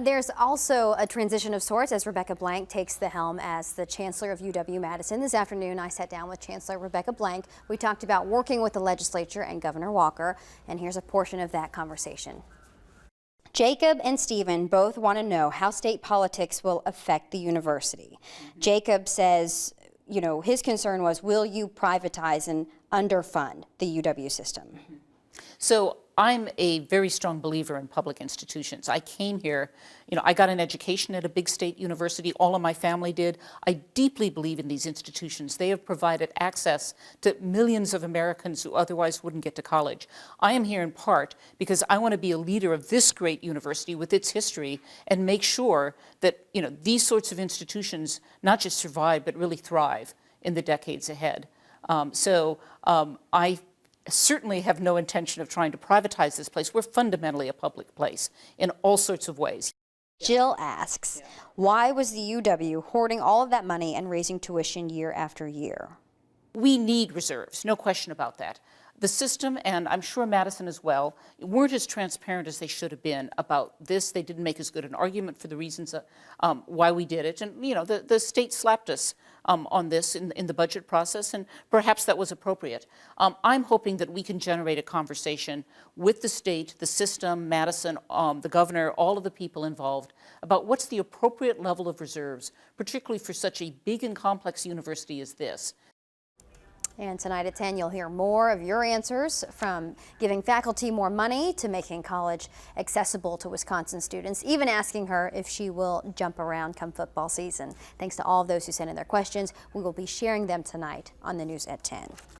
There's also a transition of sorts as Rebecca Blank takes the helm as the Chancellor of UW-Madison. This afternoon, I sat down with Chancellor Rebecca Blank. We talked about working with the legislature and Governor Walker, and here's a portion of that conversation. Jacob and Stephen both want to know how state politics will affect the university. Jacob says, you know, his concern was, will you privatize and underfund the UW system? So I'm a very strong believer in public institutions. I came here, I got an education at a big state university. All of my family did. I deeply believe in these institutions. They have provided access to millions of Americans who otherwise wouldn't get to college. I am here in part because I want to be a leader of this great university with its history and make sure that, these sorts of institutions not just survive, but really thrive in the decades ahead. I certainly have no intention of trying to privatize this place. We're fundamentally a public place in all sorts of ways. Jill asks, why was the UW hoarding all of that money and raising tuition year after year? We need reserves, no question about that. The system, and I'm sure Madison as well, weren't as transparent as they should have been about this. They didn't make as good an argument for the reasons why we did it. And, the state slapped us on this in the budget process, and perhaps that was appropriate. I'm hoping that we can generate a conversation with the state, the system, Madison, the governor, all of the people involved about what's the appropriate level of reserves, particularly for such a big and complex university as this. And tonight at 10, you'll hear more of your answers, from giving faculty more money to making college accessible to Wisconsin students, even asking her if she will jump around come football season. Thanks to all of those who sent in their questions. We will be sharing them tonight on the news at 10.